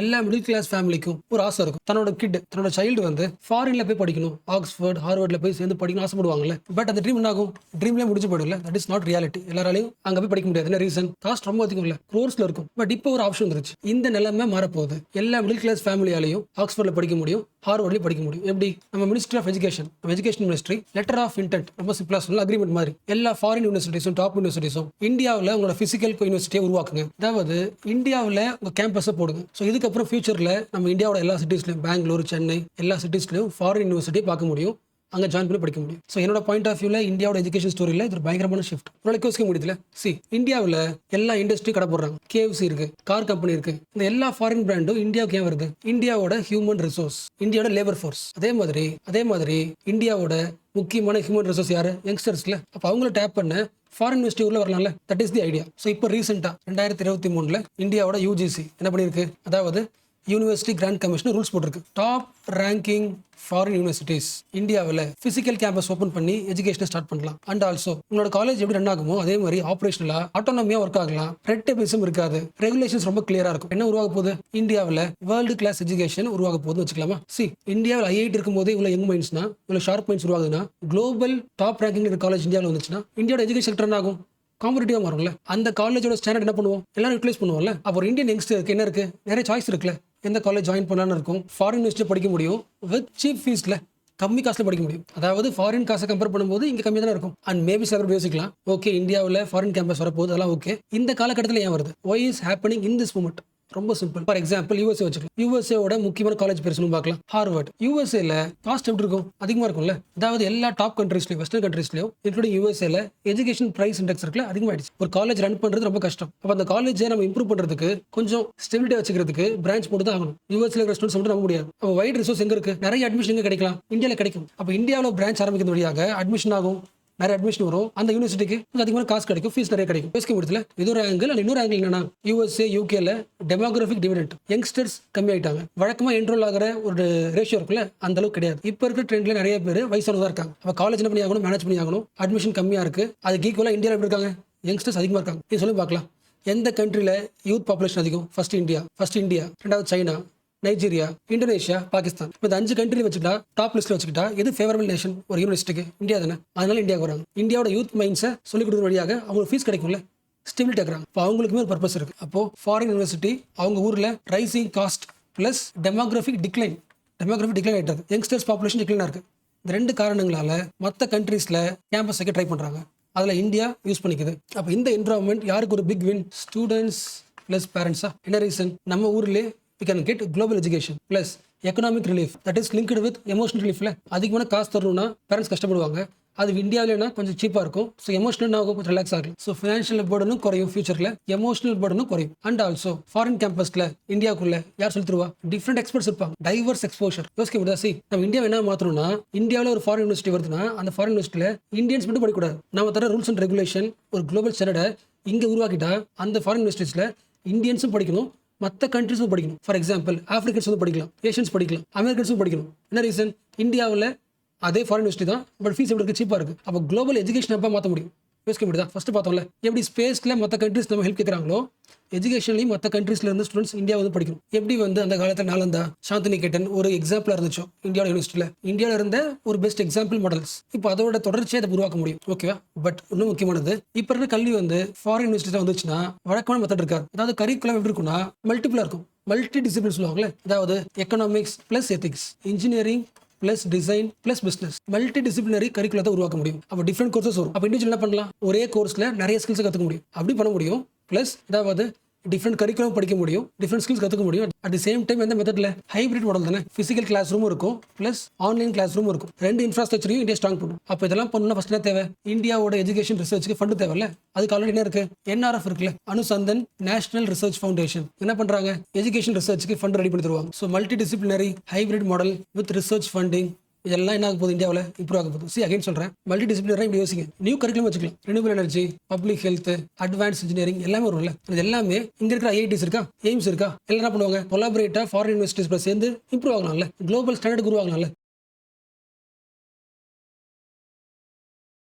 எல்லா middle class ஃபேமிலிக்கும் ஒரு ஆசை இருக்கும். தன்னோட சைல்டு வந்து ஃபாரின்ல போய் படிக்கணும். ஆக்ஸ்ஃபோர்ட், ஹார்வர்ட்ல போய் சேர்ந்து படிக்கணும் ஆசைப்படுவாங்கல்ல. பட் அந்த ட்ரீம் என்ன ஆகும்? ட்ரீம்லயே முடிஞ்சு போயிடும்ல. That is not reality. எல்லாராலையும் அங்க போய் படிக்க முடியாது. என்ன ரீசன்? காஸ்ட் ரொம்ப அதிகம் இல்ல. க்ரோர்ஸ்ல இருக்கும். பட் இப்போ ஒரு ஆப்ஷன் வந்துருச்சு. இந்த நிலைமை மாறப்போகுது. எல்லா மிடில் கிளாஸ் ஃபேமிலியாலையும் ஆக்ஸ்ஃபோர்ட்ல படிக்க முடியும், ஹார்வர்ட்லயும் படிக்க முடியும். எப்படி? நம்ம ministry of education, education ministry letter of intent, ரொம்ப சிம்பிளா சொல்லலாம், அக்ரிமெண்ட் மாதிரி எல்லா ஃபாரின் யூனிவர்சிட்டிஸும் டாப் யூனிவர்சிட்டிஸும் இந்தியாவில் உங்களோட பிசிக்கல் யூனிவர்சிட்டியை உருவாக்குங்க. அதாவது இந்தியாவில் உங்க கேம்பஸை போடுங்க. ஸோ இதுக்கப்புறம் ஃபியூச்சர்ல நம்ம இந்தியாவோட எல்லா சிட்டிஸ்லையும், பெங்களூர், சென்னை, எல்லா சிட்டிஸ்லையும் ஃபாரின் யூனிவர்சிட்டியை பார்க்க முடியும். அங்கே ஜாயின் பண்ணி படிக்க முடியும். ஸோ என்னோட பாயிண்ட் ஆஃப் வியூல இந்தியாவோட எஜுகேஷன் ஸ்டோரியில் இது ஒரு பயங்கரமான ஷிஃப்ட். உங்களுக்கு யோசிக்க முடியுதுல. இந்தியாவில் எல்லா இண்டஸ்ட்ரி கடை போடுறாங்க. KFC இருக்கு, கார் கம்பெனி இருக்கு. இந்த எல்லா ஃபாரின் பிராண்டும் இந்தியாவுக்கு ஏன் வருது? இந்தியாவோட ஹியூமன் ரிசோர்ஸ், இந்தியாவோட லேபர் ஃபோர்ஸ். அதே மாதிரி இந்தியாவோட முக்கியமான ஹியூமன் ரிசோர்ஸ் யாரு? யங்ஸ்டர்ஸ்ல. அப்போ அவங்கள டேப் பண்ண ஃபாரின் யூனிவர்சிட்டி உள்ள வரலாம்ல. That is the idea. So இப்போ ரீசெண்டாக 2023 இந்தியாவோட UGC என்ன பண்ணியிருக்கு? அதாவது யூனிவர்சிட்டி கிராண்ட் கமிஷன் ரூல்ஸ் போட்டிருக்கு. டாப் ரேங்கிங் ஃபாரின் யூனிவர்சிட்டிஸ் இந்தியாவில் பிசிக்கல் கேம்பஸ் ஓப்பன் பண்ணி எஜுகேஷனை ஸ்டார்ட் பண்ணலாம். அண்ட் ஆல்சோ உங்களோட காலேஜ் எப்படி ரன் ஆகுமோ அதே மாதிரி ஆப்ரேஷனலா ஆட்டோனமியா ஒர்க் ஆகலாம். ரெட் டேபிசம் இருக்காது. ரெகுலேஷன்ஸ் ரொம்ப கிளியரா இருக்கும். என்ன உருவாக போகுது? இந்தியாவில் வேர்ல்டு கிளாஸ் எஜுகேஷன் உருவாக போகுதுன்னு வச்சுக்கலாமா? இந்தியாவில் IIT இருக்கும் போதே இவ்வளவு யங் மைண்ட்ஸ்னா, இவ்வளவு ஷார்ப் மைண்ட்ஸ் உருவாகுதுன்னா, குளோபல் டாப் ரேங்கிங் இருக்கிற காலேஜ் இந்தியாவில் வந்துச்சுன்னா இந்தியாவோட எஜுகேஷன் செக்டர் என்ன ஆகும்? காம்படிட்டிவா மாறும்ல. அந்த காலேஜோட ஸ்டாண்டர்ட் என்ன பண்ணுவோம்? எல்லாரும் யூட்டிலைஸ் பண்ணுவோம்ல. அப்போ ஒரு இந்தியன் யங்ஸ்டருக்கு என்ன இருக்கு? நிறைய சாய்ஸ் இருக்குல்ல. எந்த காலேஜ் ஜாயின் பண்ணலான்னு இருக்கும். ஃபாரின் யூனிவர்சிட்டி படிக்க முடியும் வித் சீப் ஃபீஸ்ல, கம்மி காசுல படிக்க முடியும். அதாவது ஃபாரின் காசை கம்பேர் பண்ணும்போது இங்க கம்மி தான் இருக்கும். அண்ட் மேபி சில பேர் யோசிக்கலாம், ஓகே இந்தியாவில் ஃபாரின் கேம்பஸ் வரப்போகுது, அதெல்லாம் ஓகே. இந்த காலகட்டத்தில் ஏன் வருது? Why is happening in this moment? ரொம்ப சிம்பிள். ஃபார் எக்ஸாம்பிள் USA வச்சுக்கலாம். USAவோட முக்கியமான காலேஜ் பேர் சொல்லுங்க பார்க்கலாம். ஹார்வர்ட். USAல காஸ்ட் எப்படி இருக்கும்? அதிகமா இருக்கும்ல. அதாவது எல்லா டாப் கண்ட்ரீஸ்லயும், வெஸ்டர்ன் கண்ட்ரீஸ்லயும் இன்க்ளூடிங் USAல எஜுகேஷன் பிரைஸ் இண்டெக்ஸ் இருக்குல்ல, அதிகமாயிடுச்சு. ஒரு காலேஜ் ரன் பண்றது ரொம்ப கஷ்டம். அப்ப அந்த காலேஜை நம்ம இம்ப்ரூவ் பண்றதுக்கு, கொஞ்சம் ஸ்டெபிலிட்டி வச்சுக்கிறதுக்கு பிரான்ச் போட்டு தான் ஆகணும். USAல இருக்கிற ஸ்டூடெண்ட்ஸ் மட்டும் நம்ப முடியாது. அப்போ வைட் ரிசோர்ஸ் எங்க இருக்கு? நிறைய அட்மிஷன் எங்க கிடைக்கலாம்? இந்தியால கிடைக்கும். அப்ப இந்தியாவில் பிரான்ச் ஆரம்பிக்கிறது வழியாக அட்மிஷன் ஆகும், நிறைய அட்மிஷன் வரும். அந்த யூனிவர்சிட்டிக்கு அதிகமான காசு கிடைக்கும், ஃபீஸ் நிறைய கிடைக்கும். பேசிக்க முடியல. இது ஒரு ஆங்கிள். அண்ட் இன்னொரு ஆங்கிள் என்னன்னா, USA UKல டெமோகிராஃபிக் டிவிடெண்ட், யங்ஸ்டர்ஸ் கம்மி ஆயிட்டாங்க. வழக்கமா என்ரோல் ஆகிற ஒரு ரேஷியோ இருக்குல்ல, அந்த அளவுக்கு கிடையாது. இப்போ இருக்கிற ட்ரெண்ட்ல நிறைய பேர் வயசானதா இருக்காங்க. அப்ப காலேஜ் என்ன பண்ணி ஆகணும்? மேனேஜ் பண்ணி ஆகணும். அட்மிஷன் கம்மியா இருக்கு. அதுக்கு ஈக்குவலா இந்தியாவில் எப்படி இருக்காங்க? யங்ஸ்டர்ஸ் அதிகமா இருக்காங்க. இது சொல்லி பார்க்கலாம். எந்த கண்ட்ரில யூத் பாப்புலேஷன் அதிகம்? ஃபர்ஸ்ட் இந்தியா, ரெண்டாவது சைனா, நைஜீரியா, இந்தோனேஷியா, பாகிஸ்தான். இந்த 5 கண்ட்ரி வச்சுக்கிட்டா, டாப் லிஸ்ட்ல வச்சுக்கிட்டா எது ஃபேவரபிள் நேஷன் ஒரு யூனிவர்சிட்டிக்கு? இந்தியா தானே. அதனால இந்தியாவுக்கு வராங்க. இந்தியாவோட யூத் மைண்ட்ஸை சொல்லிக் கொடுக்குற வழியாக அவங்களுக்கு ஃபீஸ் கிடைக்கும்ல, ஸ்டெபிலிட்டி ஆகுறாங்க. இப்போ அவங்களுக்குமே ஒரு பர்பஸ் இருக்கு. அப்போ ஃபாரின் யூனிவர்சிட்டி அவங்க ஊர்ல rising cost plus demographic decline ஆயிட்டது. யங்ஸ்டர்ஸ் பாப்புலேஷன் டிக்ளைனா இருக்கு. இந்த 2 காரணங்களால மற்ற கண்ட்ரீஸ்ல கேம்பஸ் வைக்க ட்ரை பண்றாங்க. அதுல இந்தியா யூஸ் பண்ணிக்குது. அப்போ இந்த என்விரான்மெண்ட் யாருக்கு ஒரு பிக் வின்? ஸ்டூடெண்ட்ஸ் பிளஸ் பேரண்ட்ஸா. என்ன ரீசன்? நம்ம ஊர்ல we can get global education plus economic relief that is linked with emotional relief. அதிகமான காசு தரணும்னா பேரண்ட்ஸ் கஷ்டப்படுவாங்க. அது இந்தியாவிலனா கொஞ்சம் சீப்பா இருக்கும். ஸோ எமோஷனல் கொஞ்சம் ரிலாக்ஸ் ஆகும். ஸோ ஃபினான்ஷியல் பர்டனும் குறையும், ஃபியூச்சர்ல எமோஷனல் பர்டனும் குறையும். அண்ட் ஆல்சோ ஃபாரின் கேம்பஸ்ல இந்தியாவுக்குள்ள யார் சொல்லி தருவா? டிஃப்ரெண்ட் எக்ஸ்பர்ட்ஸ் இருப்பாங்க. Divorce exposure. யோசிக்க முடியாது. நம்ம இந்தியா என்ன மாத்தணும்னா, இந்தியாவில் ஒரு ஃபாரின் யூனிவர்சிட்டி வருதுன்னா அந்த ஃபாரின் யூனிவர்சிட்டியில இந்தியன்ஸ் மட்டும் படிக்கக்கூடாது. நம்ம தர ரூல்ஸ் அண்ட் ரெகுலேஷன் ஒரு குளோபல் ஸ்டாண்டர்டை இங்க உருவாக்கிட்டா அந்த ஃபாரின் யூனிவர்சிட்டிஸ்ல இந்தியன்ஸும் படிக்கணும், மற்ற கண்ட்ரிஸும் படிக்கணும். ஃபார் எக்ஸாம்பிள் ஆப்பிரிக்கன்ஸ் வந்து படிக்கலாம், ஏஷியன்ஸ் படிக்கலாம், அமெரிக்கன்ஸும் படிக்கணும். என்ன ரீசன்? இந்தியாவில் அதே ஃபாரின் யூனிவர்சிட்டி தான், பட் ஃபீஸ் எப்படி இருக்கு? சீப்பாக இருக்கு. அப்போ குளோபல் எஜுகேஷன் எப்போ மாற்ற முடியும்? யோசிக்க முடியுதா? ஃபர்ஸ்ட் பார்த்தோம்ல, எப்படி ஸ்பேஸ்ல மற்ற கண்ட்ரிஸ் நம்ம ஹெல்ப் கேட்குறாங்களோ, எஜுகேஷன்லையும் மற்ற கண்ட்ரீஸ்ல இருந்து ஸ்டூடெண்ட்ஸ் இந்தியா வந்து படிக்கணும். எப்படி வந்து அந்த காலத்தில் நாலந்தா, சாந்தினிகேதன் ஒரு எக்ஸாம்பிளா இருந்துச்சோ இந்தியாவோட யூனிவர்சிட்டியில, இந்தியாவில் இருந்த ஒரு பெஸ்ட் எக்ஸாம்பிள் மாடல்ஸ். இப்போ அதோட தொடர்ச்சியை அதை உருவாக்க முடியும். ஓகேவா? பட் இன்னும் முக்கியமானது, இப்போ இருக்கிற கல்வி வந்து ஃபாரின் யூனிவர்சிட்டி வந்துச்சுன்னா வழக்கமான மெத்தட் இருக்காது. அதாவது கரிக்குலம் எப்படி இருக்குன்னா மல்டிபிளா இருக்கும். மல்டி டிசிப்ளின் சொல்லுவாங்களே, அதாவது economics plus ethics, engineering plus design plus business, multi disciplinary கரிக்குலத்தை உருவாக்க முடியும். அப்போ டிஃப்ரெண்ட் கோர்சஸ் வரும். அப்போ இண்டிவிஜுவல் என்ன பண்ணலாம்? ஒரே கோர்ஸ்ல நிறைய ஸ்கில்ஸ் கற்றுக்க முடியும். அப்படி பண்ண முடியும். பிளஸ் அதாவது டிஃப்ரெண்ட் கரிக்குலம் படிக்க முடியும், டிஃப்ரெண்ட் ஸ்கில்ஸ் கற்றுக்க முடியும். அட் தி சேம் டைம் எந்த மெத்தட்ல? ஹைபிரிட் மாடல் தானே. பிசிக்கல் கிளாஸ் ரூம் இருக்கும் பிளஸ் ஆன்லைன் கிளாஸ் ரூம் இருக்கும். 2 இன்ஃப்ராஸ்ட்ரக்சரையும் இந்தியா ஸ்ட்ராங் பண்ணும். அப்போ இதெல்லாம் பண்ணணும்னா ஃபர்ஸ்ட் என்ன தேவை? இந்தியாவோட எஜுகேஷன் ரிசர்ச்சுக்கு ஃபண்ட் தேவையில்ல. அதுக்கு ஆல்ரெடி என்ன இருக்கு? NRF இருக்குல்ல, அனுசந்தன் நேஷனல் ரிசர்ச் ஃபவுண்டேஷன். என்ன பண்றாங்க? எஜுகேஷன் ரிசர்ச்சுக்கு ஃபண்ட் ரெடி பண்ணி தருவாங்க. So multi disciplinary hybrid model with research funding, இதெல்லாம் என்ன ஆக போகுது? இந்தியாவில் இம்ப்ரூவ் ஆக போகுது. அகைன் சொல்றேன், மல்டி டிசிப்ளினரி இப்படி யோசிங்க. நியூ கரிக்குலம் வச்சுக்கலாம். Renewal energy, public health, advance engineering எல்லாமே வரும்ல. இது எல்லாமே இங்க இருக்கிற IITs இருக்கா, எய்ம்ஸ் இருக்கா, எல்லாம் என்ன பண்ணுவாங்க? கொலாபரேட்டா ஃபாரின் யூனிவர்சிட்டிஸ் சேர்ந்து இம்ப்ரூவ் ஆகலாம்ல, குளோபல் ஸ்டாண்டர்ட் உருவாகலாம்ல.